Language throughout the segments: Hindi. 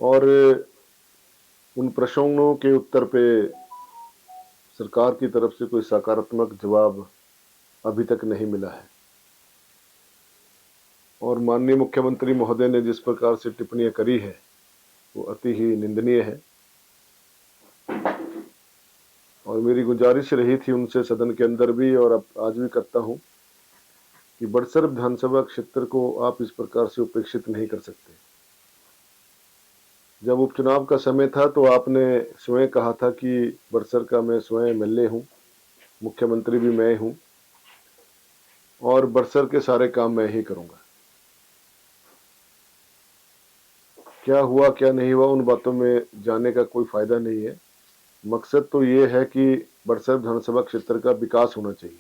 और उन प्रश्नों के उत्तर पे सरकार की तरफ से कोई सकारात्मक जवाब अभी तक नहीं मिला है। और माननीय मुख्यमंत्री महोदय ने जिस प्रकार से टिप्पणियां करी है वो अति ही निंदनीय है। और मेरी गुजारिश रही थी उनसे सदन के अंदर भी और अब आज भी करता हूं कि बड़सर विधानसभा क्षेत्र को आप इस प्रकार से उपेक्षित नहीं कर सकते। जब उपचुनाव का समय था तो आपने स्वयं कहा था कि बड़सर का मैं स्वयं एमएलए हूं, मुख्यमंत्री भी मैं हूं और बड़सर के सारे काम मैं ही करूंगा। क्या हुआ क्या नहीं हुआ उन बातों में जाने का कोई फायदा नहीं है। मकसद तो ये है कि बड़सर विधानसभा क्षेत्र का विकास होना चाहिए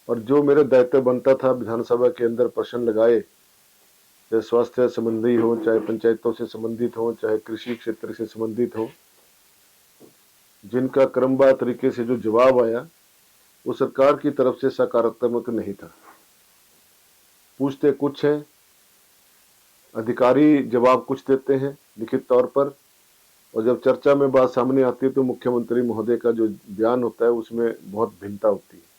और जो मेरा दायित्व बनता था विधानसभा के अंदर प्रश्न लगाए, चाहे स्वास्थ्य संबंधी हो, चाहे पंचायतों से संबंधित हो, चाहे कृषि क्षेत्र से संबंधित हो, जिनका क्रमबद्ध तरीके से जो जवाब आया वो सरकार की तरफ से सकारात्मक नहीं था। पूछते कुछ हैं, अधिकारी जवाब कुछ देते हैं लिखित तौर पर, और जब चर्चा में बात सामने आती है तो मुख्यमंत्री महोदय का जो बयान होता है उसमें बहुत भिन्नता होती है।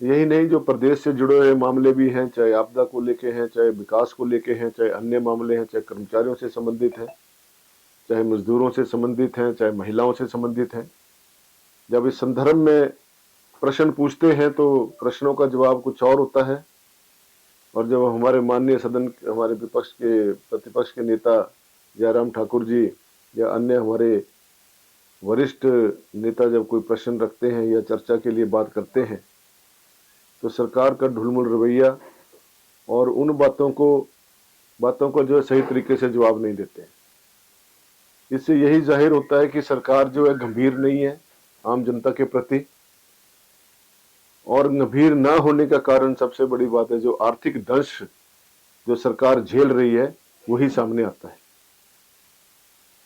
यही नहीं, जो प्रदेश से जुड़े हुए मामले भी हैं, चाहे आपदा को लेके हैं, चाहे विकास को लेके हैं, चाहे अन्य मामले हैं, चाहे कर्मचारियों से संबंधित हैं, चाहे मजदूरों से संबंधित हैं, चाहे महिलाओं से संबंधित हैं, जब इस संदर्भ में प्रश्न पूछते हैं तो प्रश्नों का जवाब कुछ और होता है। और जब हमारे माननीय सदन, हमारे प्रतिपक्ष के नेता जयराम ठाकुर जी या अन्य हमारे वरिष्ठ नेता जब कोई प्रश्न रखते हैं या चर्चा के लिए बात करते हैं तो सरकार का ढुलमुल रवैया और उन बातों को जो है सही तरीके से जवाब नहीं देते हैं। इससे यही जाहिर होता है कि सरकार जो है गंभीर नहीं है आम जनता के प्रति, और गंभीर ना होने का कारण सबसे बड़ी बात है जो आर्थिक दंश जो सरकार झेल रही है वही सामने आता है।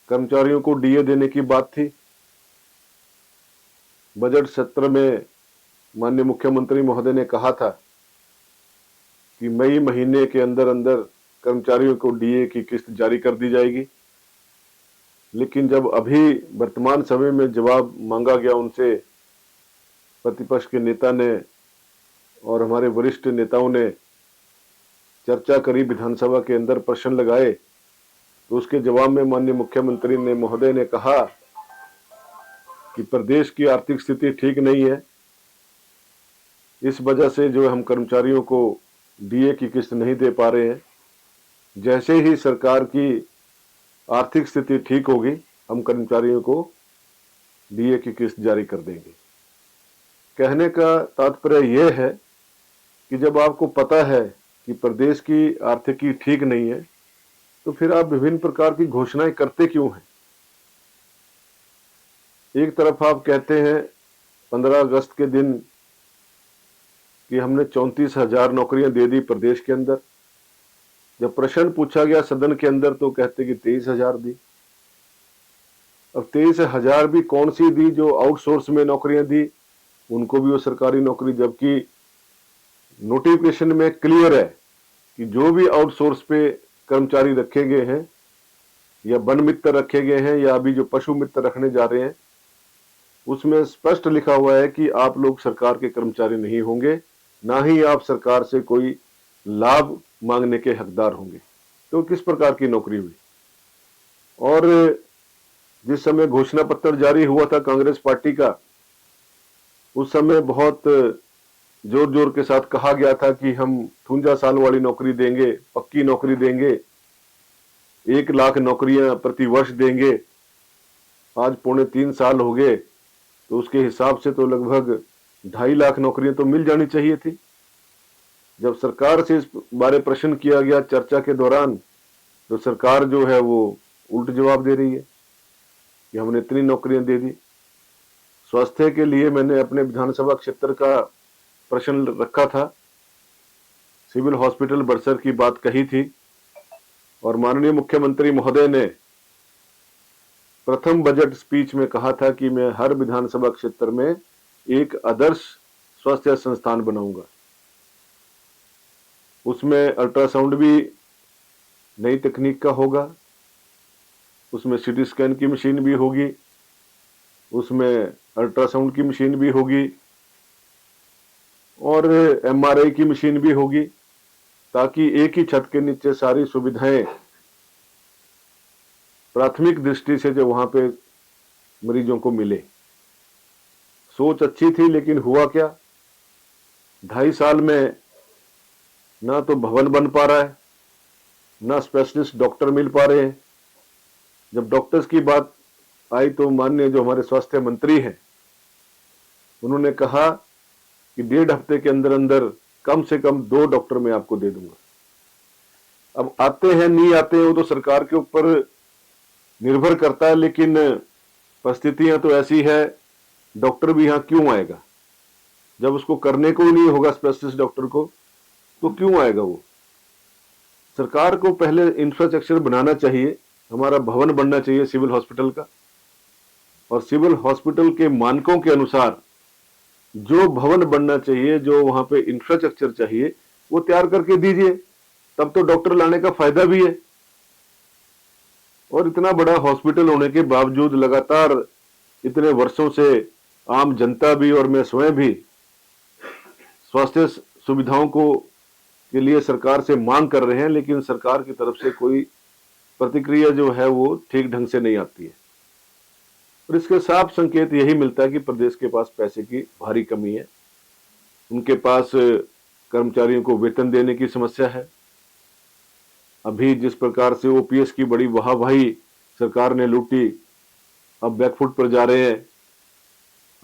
कर्मचारियों को डीए देने की बात थी, बजट सत्र में माननीय मुख्यमंत्री महोदय ने कहा था कि मई महीने के अंदर अंदर कर्मचारियों को डीए की किस्त जारी कर दी जाएगी। लेकिन जब अभी वर्तमान समय में जवाब मांगा गया उनसे, प्रतिपक्ष के नेता ने और हमारे वरिष्ठ नेताओं ने चर्चा करी, विधानसभा के अंदर प्रश्न लगाए, तो उसके जवाब में माननीय मुख्यमंत्री ने महोदय ने कहा कि प्रदेश की आर्थिक स्थिति ठीक नहीं है, इस वजह से जो हम कर्मचारियों को डीए की किस्त नहीं दे पा रहे हैं। जैसे ही सरकार की आर्थिक स्थिति ठीक होगी हम कर्मचारियों को डीए की किस्त जारी कर देंगे। कहने का तात्पर्य यह है कि जब आपको पता है कि प्रदेश की आर्थिकी ठीक नहीं है तो फिर आप विभिन्न प्रकार की घोषणाएं करते क्यों हैं। एक तरफ आप कहते हैं 15 अगस्त के दिन कि हमने 34,000 नौकरियां दे दी प्रदेश के अंदर, जब प्रश्न पूछा गया सदन के अंदर तो कहते कि 23,000 दी। अब 23,000 भी कौन सी दी, जो आउटसोर्स में नौकरियां दी उनको भी वो सरकारी नौकरी, जबकि नोटिफिकेशन में क्लियर है कि जो भी आउटसोर्स पे कर्मचारी रखे गए हैं या वन मित्र रखे गए हैं या अभी जो पशु मित्र रखने जा रहे हैं उसमें स्पष्ट लिखा हुआ है कि आप लोग सरकार के कर्मचारी नहीं होंगे, ना ही आप सरकार से कोई लाभ मांगने के हकदार होंगे। तो किस प्रकार की नौकरी हुई। और जिस समय घोषणा पत्र जारी हुआ था कांग्रेस पार्टी का, उस समय बहुत जोर जोर के साथ कहा गया था कि हम 53 साल वाली नौकरी देंगे, पक्की नौकरी देंगे, 1 लाख नौकरियां प्रति वर्ष देंगे। आज 2.25 साल हो गए तो उसके हिसाब से तो लगभग 2.5 लाख नौकरियां तो मिल जानी चाहिए थी। जब सरकार से इस बारे प्रश्न किया गया चर्चा के दौरान तो सरकार जो है वो उल्ट जवाब दे रही है कि हमने इतनी नौकरियां दे दी। स्वास्थ्य के लिए मैंने अपने विधानसभा क्षेत्र का प्रश्न रखा था, सिविल हॉस्पिटल बड़सर की बात कही थी और माननीय मुख्यमंत्री महोदय ने प्रथम बजट स्पीच में कहा था कि मैं हर विधानसभा क्षेत्र में एक आदर्श स्वास्थ्य संस्थान बनाऊंगा। उसमें अल्ट्रासाउंड भी नई तकनीक का होगा, उसमें सीटी स्कैन की मशीन भी होगी, उसमें अल्ट्रासाउंड की मशीन भी होगी और एमआरआई की मशीन भी होगी, ताकि एक ही छत के नीचे सारी सुविधाएं प्राथमिक दृष्टि से जो वहां पे मरीजों को मिले। सोच अच्छी थी, लेकिन हुआ क्या, 2.5 साल में ना तो भवन बन पा रहा है, ना स्पेशलिस्ट डॉक्टर मिल पा रहे हैं। जब डॉक्टर्स की बात आई तो माननीय जो हमारे स्वास्थ्य मंत्री हैं, उन्होंने कहा कि 1.5 हफ्ते के अंदर अंदर कम से कम 2 डॉक्टर मैं आपको दे दूंगा। अब आते हैं नहीं आते हैं वो तो सरकार के ऊपर निर्भर करता है, लेकिन परिस्थितियां तो ऐसी है, डॉक्टर भी यहां क्यों आएगा जब उसको करने को ही नहीं होगा स्पेशलिस्ट डॉक्टर को, तो क्यों आएगा वो। सरकार को पहले इंफ्रास्ट्रक्चर बनाना चाहिए, हमारा भवन बनना चाहिए सिविल हॉस्पिटल का, और सिविल हॉस्पिटल के मानकों के अनुसार जो भवन बनना चाहिए, जो वहां पे इंफ्रास्ट्रक्चर चाहिए, वो तैयार करके दीजिए, तब तो डॉक्टर लाने का फायदा भी है। और इतना बड़ा हॉस्पिटल होने के बावजूद लगातार इतने वर्षों से आम जनता भी और मैं स्वयं भी स्वास्थ्य सुविधाओं को के लिए सरकार से मांग कर रहे हैं, लेकिन सरकार की तरफ से कोई प्रतिक्रिया जो है वो ठीक ढंग से नहीं आती है। और इसके साफ संकेत यही मिलता है कि प्रदेश के पास पैसे की भारी कमी है, उनके पास कर्मचारियों को वेतन देने की समस्या है। अभी जिस प्रकार से ओपीएस की बड़ी वाहवाही सरकार ने लूटी, अब बैकफुट पर जा रहे हैं,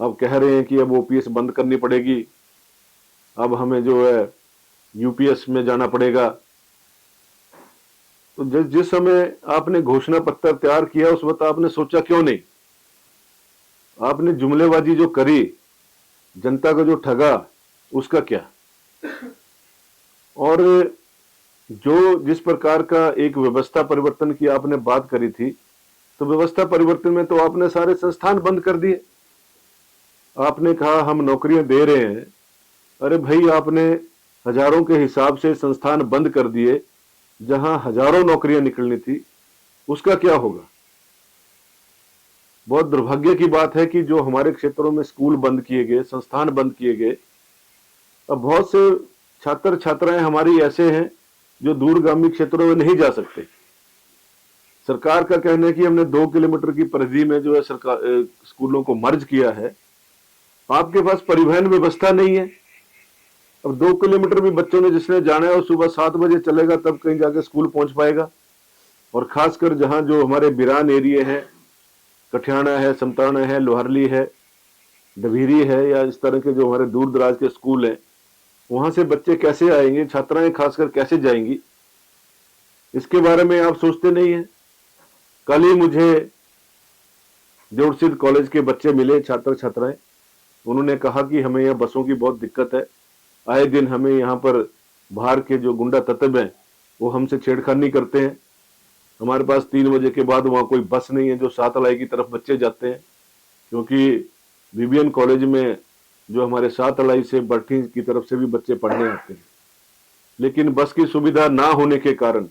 अब कह रहे हैं कि अब ओपीएस बंद करनी पड़ेगी, अब हमें जो है यूपीएस में जाना पड़ेगा। तो जिस समय आपने घोषणा पत्र तैयार किया उस वक्त आपने सोचा क्यों नहीं? आपने जुमलेबाजी जो करी, जनता को जो ठगा, उसका क्या? और जो जिस प्रकार का एक व्यवस्था परिवर्तन की आपने बात करी थी, तो व्यवस्था परिवर्तन में तो आपने सारे संस्थान बंद कर दिए। आपने कहा हम नौकरियां दे रहे हैं, अरे भाई आपने हजारों के हिसाब से संस्थान बंद कर दिए, जहां हजारों नौकरियां निकलनी थी, उसका क्या होगा? बहुत दुर्भाग्य की बात है कि जो हमारे क्षेत्रों में स्कूल बंद किए गए, संस्थान बंद किए गए, अब बहुत से छात्र छात्राएं हमारी ऐसे हैं जो दूरगामी क्षेत्रों में नहीं जा सकते। सरकार का कहना है कि हमने 2 किलोमीटर की परिधि में जो है सरकार स्कूलों को मर्ज किया है। आपके पास परिवहन व्यवस्था नहीं है। अब 2 किलोमीटर भी बच्चों ने जिसने जाना है और सुबह 7 बजे चलेगा तब कहीं जाके स्कूल पहुंच पाएगा। और खासकर जहां जो हमारे बिरान एरिया है, कठियाना है, समताना है, लोहारली है, डभीरी है, या इस तरह के जो हमारे दूर दराज के स्कूल हैं, वहां से बच्चे कैसे आएंगे, छात्राएं खासकर कैसे जाएंगी, इसके बारे में आप सोचते नहीं है। कल ही मुझे देवसिद्ध कॉलेज के बच्चे मिले, छात्र छात्राएं, उन्होंने कहा कि हमें यहाँ बसों की बहुत दिक्कत है, आए दिन हमें यहाँ पर बाहर के जो गुंडा तत्व हैं वो हमसे छेड़खानी करते हैं। हमारे पास 3 बजे के बाद वहाँ कोई बस नहीं है जो सातलाई की तरफ बच्चे जाते हैं, क्योंकि बीबीएन कॉलेज में जो हमारे सातलाई से बरठी की तरफ से भी बच्चे पढ़ने आते हैं, लेकिन बस की सुविधा ना होने के कारण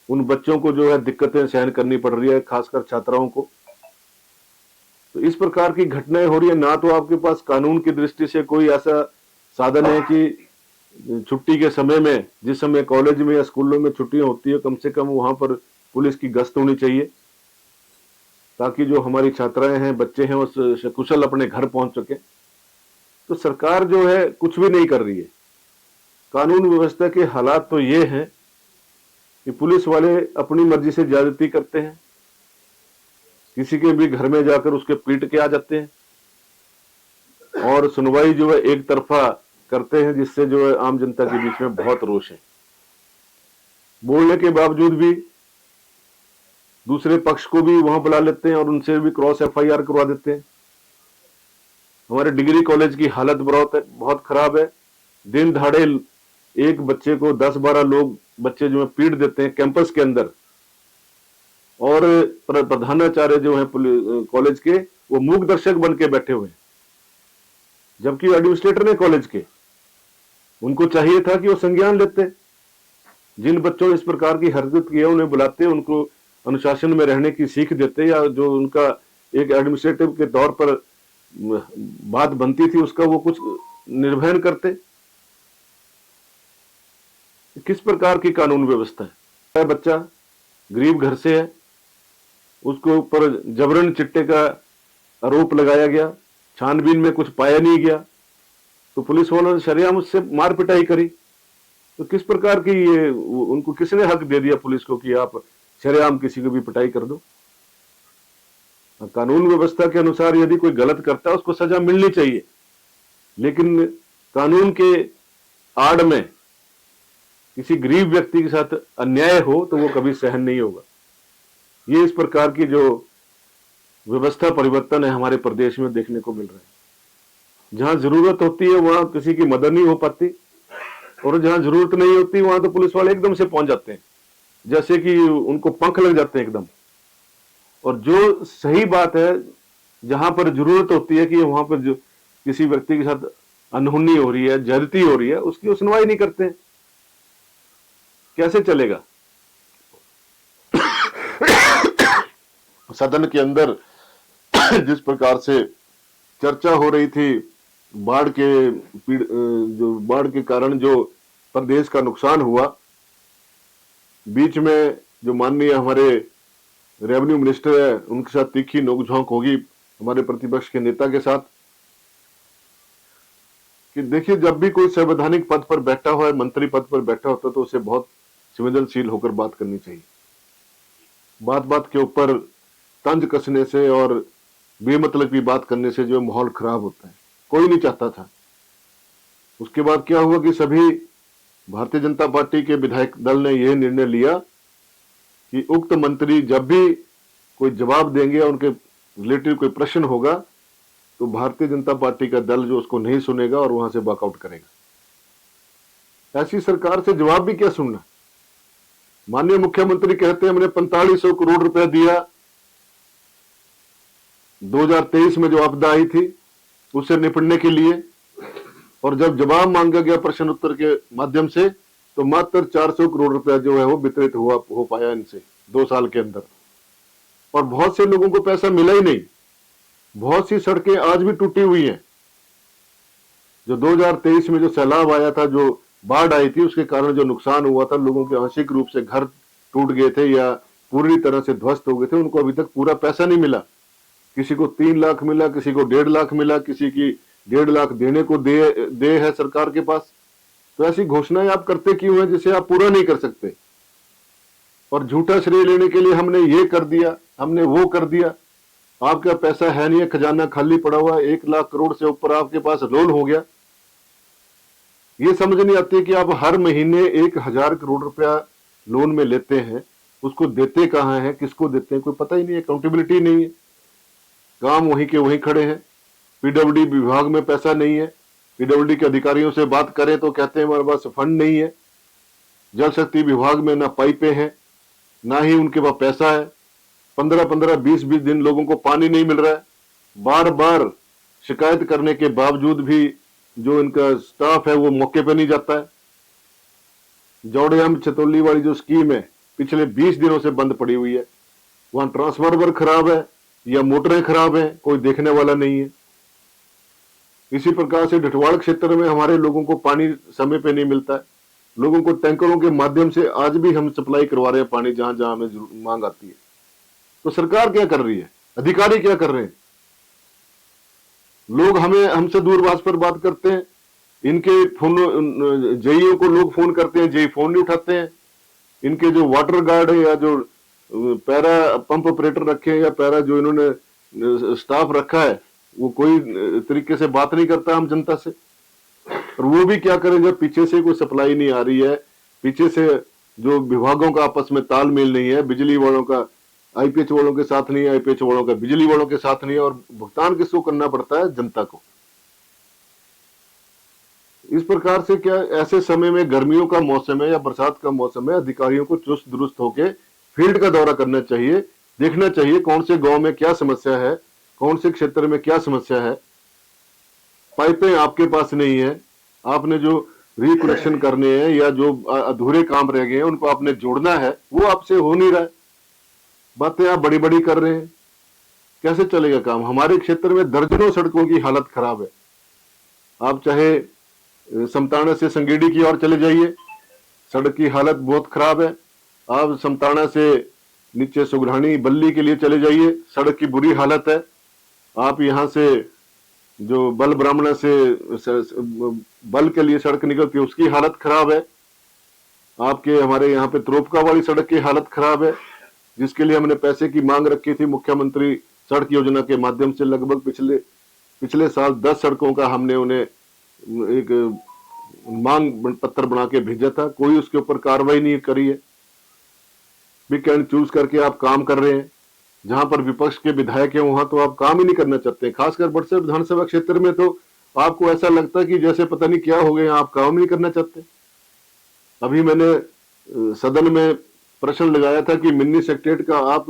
उन बच्चों को जो है दिक्कतें सहन करनी पड़ रही है, खासकर छात्राओं को। तो इस प्रकार की घटनाएं हो रही है। ना तो आपके पास कानून की दृष्टि से कोई ऐसा साधन है कि छुट्टी के समय में, जिस समय कॉलेज में या स्कूलों में छुट्टियां होती है, कम से कम वहां पर पुलिस की गश्त होनी चाहिए, ताकि जो हमारी छात्राएं हैं, बच्चे हैं, वो सकुशल अपने घर पहुंच सके। तो सरकार जो है कुछ भी नहीं कर रही है। कानून व्यवस्था के हालात तो ये हैं कि पुलिस वाले अपनी मर्जी से ज्यादती करते हैं, किसी के भी घर में जाकर उसके पीट के आ जाते हैं, और सुनवाई जो है एक तरफा करते हैं, जिससे जो है आम जनता के बीच में बहुत रोष है। बोलने के बावजूद भी दूसरे पक्ष को भी वहां बुला लेते हैं और उनसे भी क्रॉस एफआईआर करवा देते हैं। हमारे डिग्री कॉलेज की हालत बहुत खराब है। दिन दहाड़े एक बच्चे को 10-12 लोग बच्चे जो है पीट देते हैं कैंपस के अंदर, और प्रधानाचार्य जो है कॉलेज के, वो मूक दर्शक बन के बैठे हुए हैं, जबकि एडमिनिस्ट्रेटर ने कॉलेज के, उनको चाहिए था कि वो संज्ञान लेते। जिन बच्चों ने इस प्रकार की हरकत की है उन्हें बुलाते, उनको अनुशासन में रहने की सीख देते, या जो उनका एक एडमिनिस्ट्रेटिव के तौर पर बात बनती थी उसका वो कुछ निर्वहन करते। किस प्रकार की कानून व्यवस्था है? बच्चा गरीब घर से है, उसके ऊपर जबरन चिट्टे का आरोप लगाया गया, छानबीन में कुछ पाया नहीं गया, तो पुलिस वालों ने शरेआम उससे मार पिटाई करी। तो किस प्रकार की ये, उनको किसने हक दे दिया पुलिस को कि आप शरेआम किसी को भी पिटाई कर दो? कानून व्यवस्था के अनुसार यदि कोई गलत करता है उसको सजा मिलनी चाहिए, लेकिन कानून के आड़ में किसी गरीब व्यक्ति के साथ अन्याय हो तो वो कभी सहन नहीं होगा। ये इस प्रकार की जो व्यवस्था परिवर्तन है हमारे प्रदेश में देखने को मिल रहा है। जहां जरूरत होती है वहां किसी की मदद नहीं हो पाती, और जहां जरूरत नहीं होती वहां तो पुलिस वाले एकदम से पहुंच जाते हैं, जैसे कि उनको पंख लग जाते हैं एकदम। और जो सही बात है, जहां पर जरूरत होती है कि वहां पर जो किसी व्यक्ति के साथ अनहोनी हो रही है, ज्यादती हो रही है, उसकी वो सुनवाई नहीं करते। कैसे चलेगा? सदन के अंदर जिस प्रकार से चर्चा हो रही थी बाढ़ के कारण जो प्रदेश का नुकसान हुआ, बीच में जो माननीय हमारे रेवेन्यू मिनिस्टर है उनके साथ तीखी नोकझोंक होगी हमारे प्रतिपक्ष के नेता के साथ, कि देखिए जब भी कोई संवैधानिक पद पर बैठा हुआ है, मंत्री पद पर बैठा होता है, तो उसे बहुत संवेदनशील होकर बात करनी चाहिए। बात बात के ऊपर तंज कसने से और बेमतलब की बात करने से जो माहौल खराब होता है, कोई नहीं चाहता था। उसके बाद क्या हुआ कि सभी भारतीय जनता पार्टी के विधायक दल ने यह निर्णय लिया कि उक्त मंत्री जब भी कोई जवाब देंगे, उनके रिलेटिव कोई प्रश्न होगा, तो भारतीय जनता पार्टी का दल जो उसको नहीं सुनेगा और वहां से वॉकआउट करेगा। ऐसी सरकार से जवाब भी क्या सुनना? माननीय मुख्यमंत्री कहते हैं हमने 4500 करोड़ रुपया दिया 2023 में जो आपदा आई थी उससे निपटने के लिए, और जब जवाब मांगा गया प्रश्न उत्तर के माध्यम से तो मात्र 400 करोड़ रुपया जो है वो वितरित हो पाया इनसे 2 साल के अंदर, और बहुत से लोगों को पैसा मिला ही नहीं। बहुत सी सड़कें आज भी टूटी हुई हैं। जो 2023 में जो सैलाब आया था, जो बाढ़ आई थी, उसके कारण जो नुकसान हुआ था, लोगों के आंशिक रूप से घर टूट गए थे या पूरी तरह से ध्वस्त हो गए थे, उनको अभी तक पूरा पैसा नहीं मिला। किसी को 3 लाख मिला, किसी को 1.5 लाख मिला, किसी की 1.5 लाख देने को दे है सरकार के पास। तो ऐसी घोषणाएं आप करते क्यों हैं जिसे आप पूरा नहीं कर सकते? और झूठा श्रेय लेने के लिए हमने ये कर दिया, हमने वो कर दिया। आपका पैसा है नहीं है, खजाना खाली पड़ा हुआ है, 1 लाख करोड़ से ऊपर आपके पास लोन हो गया। ये समझ नहीं आती कि आप हर महीने 1000 करोड़ रुपया लोन में लेते हैं, उसको देते कहां हैं, किसको देते हैं, कोई पता ही नहीं है, अकाउंटेबिलिटी नहीं है, काम वहीं के वहीं खड़े हैं। पीडब्ल्यूडी विभाग में पैसा नहीं है, पीडब्ल्यूडी के अधिकारियों से बात करें तो कहते हैं हमारे पास फंड नहीं है। जल शक्ति विभाग में ना पाइपें हैं, ना ही उनके पास पैसा है। 15-15, 20-20 दिन लोगों को पानी नहीं मिल रहा है। बार बार शिकायत करने के बावजूद भी जो इनका स्टाफ है वो मौके पे नहीं जाता है। जौड़ियाम छतौली वाली जो स्कीम है पिछले 20 दिनों से बंद पड़ी हुई है। वहां ट्रांसफार्मर खराब है या मोटरें खराब है, कोई देखने वाला नहीं है। इसी प्रकार से ढटवाड़ क्षेत्र में हमारे लोगों को पानी समय पे नहीं मिलता है। लोगों को टैंकरों के माध्यम से आज भी हम सप्लाई करवा रहे हैं पानी, जहां जहां हमें मांग आती है। तो सरकार क्या कर रही है, अधिकारी क्या कर रहे हैं? लोग हमसे दूरभाष पर बात करते हैं, इनके फोन जेईओ को लोग फोन करते हैं, जेई फोन नहीं उठाते हैं। इनके जो वाटर गार्ड है या जो पैरा पंप ऑपरेटर रखे हैं या पैरा जो इन्होंने स्टाफ रखा है, वो कोई तरीके से बात नहीं करता हम जनता से। और वो भी क्या करें जब पीछे से कोई सप्लाई नहीं आ रही है, पीछे से जो विभागों का आपस में तालमेल नहीं है, बिजली वालों का आईपीएच वालों के साथ नहीं है, आईपीएच वालों का बिजली वालों के साथ नहीं है, और भुगतान किसको करना पड़ता है? जनता को। इस प्रकार से क्या ऐसे समय में, गर्मियों का मौसम है या बरसात का मौसम है, अधिकारियों को चुस्त दुरुस्त होके फील्ड का दौरा करना चाहिए, देखना चाहिए कौन से गांव में क्या समस्या है, कौन से क्षेत्र में क्या समस्या है। पाइपें आपके पास नहीं है, आपने जो रिकनेक्शन करने हैं या जो अधूरे काम रह गए हैं उनको आपने जोड़ना है, वो आपसे हो नहीं रहा है। बातें आप बड़ी बड़ी कर रहे हैं, कैसे चलेगा काम? हमारे क्षेत्र में दर्जनों सड़कों की हालत खराब है। आप चाहे समताना से संगेड़ी की ओर चले जाइए, सड़क की हालत बहुत खराब है। आप समताना से नीचे सुगढ़ानी बल्ली के लिए चले जाइए, सड़क की बुरी हालत है। आप यहाँ से जो बल ब्राह्मणा से बल के लिए सड़क निकलती है उसकी हालत खराब है। आपके हमारे यहाँ पे त्रोपका वाली सड़क की हालत खराब है, जिसके लिए हमने पैसे की मांग रखी थी मुख्यमंत्री सड़क योजना के माध्यम से। लगभग पिछले साल 10 सड़कों का हमने उन्हें एक मांग पत्र बना के भेजा था, कोई उसके ऊपर कार्रवाई नहीं करी है। पिक एंड चूज करके आप काम कर रहे हैं। जहां पर विपक्ष के विधायक हैं वहां तो आप काम ही नहीं करना चाहते। खासकर बड़सर विधानसभा क्षेत्र में तो आपको ऐसा लगता है कि जैसे पता नहीं क्या हो गया, आप काम नहीं करना चाहते। अभी मैंने सदन में प्रश्न लगाया था कि मिनी सेक्रेटरीट का आप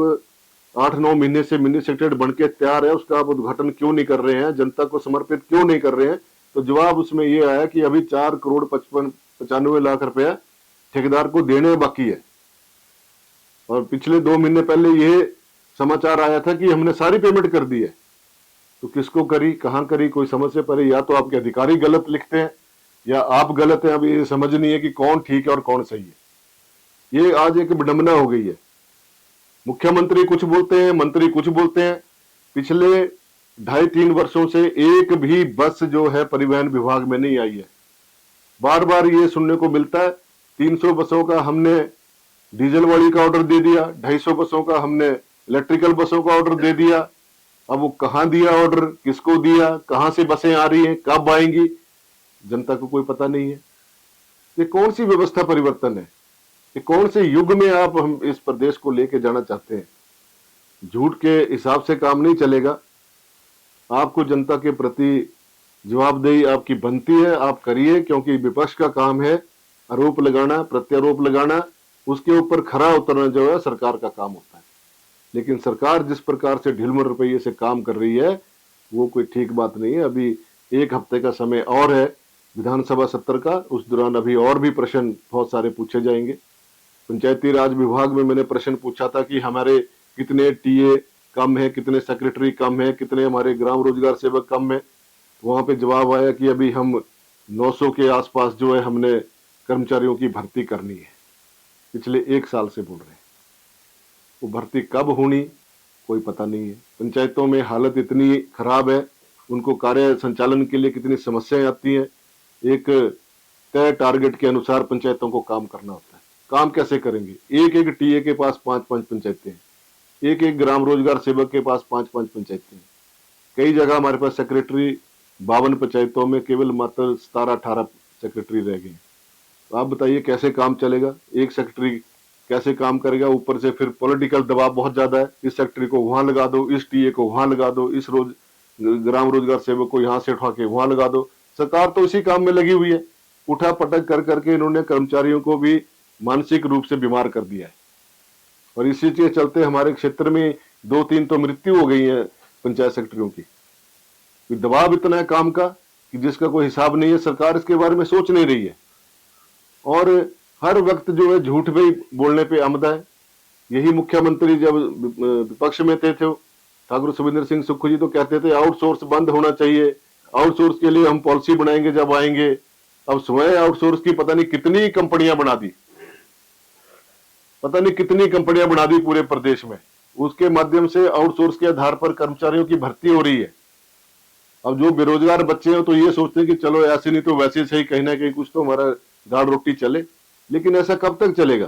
8-9 महीने से मिनी सेक्रेटरीट बन के तैयार है, उसका आप उद्घाटन क्यों नहीं कर रहे हैं, जनता को समर्पित क्यों नहीं कर रहे हैं? तो जवाब उसमें ये आया कि अभी 4,95,95,00,000 रुपया ठेकेदार को देने बाकी है। और पिछले 2 महीने पहले ये समाचार आया था कि हमने सारी पेमेंट कर दी है। तो किसको करी, कहां करी, कोई समझ से परे। या तो आपके अधिकारी गलत लिखते हैं या आप गलत हैं। अभी ये समझ नहीं है कि कौन ठीक है और कौन सही है। ये आज एक विडंबना हो गई है। मुख्यमंत्री कुछ बोलते हैं, मंत्री कुछ बोलते हैं। पिछले 2.5-3 वर्षों से एक भी बस जो है परिवहन विभाग में नहीं आई है। बार बार ये सुनने को मिलता है 300 बसों का हमने डीजल वाली का ऑर्डर दे दिया, 250 बसों का हमने इलेक्ट्रिकल बसों का ऑर्डर दे दिया। अब वो कहां दिया ऑर्डर, किसको दिया, कहां से बसें आ रही हैं, कब आएंगी, जनता को कोई पता नहीं है। ये कौन सी व्यवस्था परिवर्तन है? ये कौन से युग में आप हम इस प्रदेश को लेके जाना चाहते हैं? झूठ के हिसाब से काम नहीं चलेगा। आपको जनता के प्रति जवाबदेही आपकी बनती है, आप करिए, क्योंकि विपक्ष का काम है आरोप लगाना, प्रत्यारोप लगाना, उसके ऊपर खरा उतरना जो है सरकार का काम होता है। लेकिन सरकार जिस प्रकार से ढिलमुल रुपये से काम कर रही है वो कोई ठीक बात नहीं है। अभी 1 हफ्ते का समय और है विधानसभा सत्र का, उस दौरान अभी और भी प्रश्न बहुत सारे पूछे जाएंगे। पंचायती राज विभाग में मैंने प्रश्न पूछा था कि हमारे कितने टीए कम है, कितने सेक्रेटरी कम है, कितने हमारे ग्राम रोजगार सेवक कम है। वहां पे जवाब आया कि अभी हम 900 के आसपास जो है हमने कर्मचारियों की भर्ती करनी है। पिछले 1 साल से बोल रहे हैं। वो भर्ती कब होनी कोई पता नहीं है। पंचायतों में हालत इतनी खराब है, उनको कार्य संचालन के लिए कितनी समस्याएं आती हैं। एक तय टारगेट के अनुसार पंचायतों को काम करना होता है। काम कैसे करेंगे? एक एक टीए के पास 5-5 पंचायतें हैं, एक एक ग्राम रोजगार सेवक के पास 5-5 पंचायतें हैं। कई जगह हमारे पास सेक्रेटरी 52 पंचायतों में केवल मात्र 17-18 सेक्रेटरी रह गए। तो आप बताइए कैसे काम चलेगा? एक सेक्रेटरी कैसे काम करेगा? ऊपर से फिर पॉलिटिकल दबाव बहुत ज्यादा है। इस सेक्रेटरी को वहां लगा दो, इस टीए को वहां लगा दो, इस ग्राम रोजगार सेवक को यहां से उठा के वहां लगा दो। सरकार तो इसी काम में लगी हुई है। उठा पटक कर करके इन्होंने कर्मचारियों को भी मानसिक रूप से बीमार कर दिया है। और इसी के चलते हमारे क्षेत्र में 2-3 तो मृत्यु हो गई है पंचायत सेक्रेटरियों की। दबाव इतना है काम का कि जिसका कोई हिसाब नहीं है। सरकार इसके बारे में सोच नहीं रही है और हर वक्त जो है झूठ भी बोलने पे आमदा है। यही मुख्यमंत्री जब विपक्ष में थे ठाकुर सुखविंदर सिंह सुक्खू जी तो कहते थे आउटसोर्स बंद होना चाहिए, आउटसोर्स के लिए हम पॉलिसी बनाएंगे जब आएंगे। अब स्वयं आउटसोर्स की पता नहीं कितनी कंपनियां बना दी, पता नहीं कितनी कंपनियां बना दी पूरे प्रदेश में। उसके माध्यम से आउटसोर्स के आधार पर कर्मचारियों की भर्ती हो रही है। अब जो बेरोजगार बच्चे हैं तो ये सोचते हैं कि चलो ऐसे नहीं तो वैसे सही, कहीं ना कहीं कुछ तो हमारा दाल रोटी चले। लेकिन ऐसा कब तक चलेगा?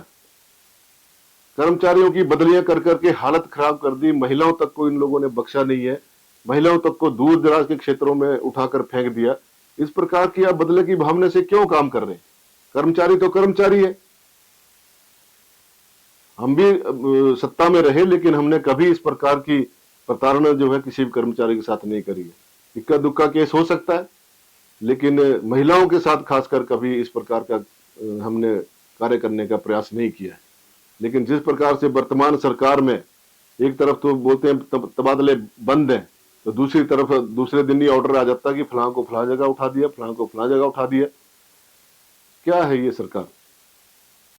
कर्मचारियों की बदलियां कर करके हालत खराब कर दी। महिलाओं तक को इन लोगों ने बख्शा नहीं है। महिलाओं तक को दूर दराज के क्षेत्रों में उठाकर फेंक दिया। इस प्रकार की आप बदले की भावना से क्यों काम कर रहे हैं? कर्मचारी तो कर्मचारी है। हम भी सत्ता में रहे लेकिन हमने कभी इस प्रकार की प्रताड़ना जो है किसी भी कर्मचारी के साथ नहीं करी है। इक्का दुक्का केस हो सकता है लेकिन महिलाओं के साथ खासकर कभी इस प्रकार का हमने कार्य करने का प्रयास नहीं किया है। लेकिन जिस प्रकार से वर्तमान सरकार में एक तरफ तो बोलते हैं तबादले बंद हैं, तो दूसरी तरफ दूसरे दिन ही ऑर्डर आ जाता है कि फलां को फलां जगह उठा दिया, फलां को फलां जगह उठा दिया। क्या है ये सरकार?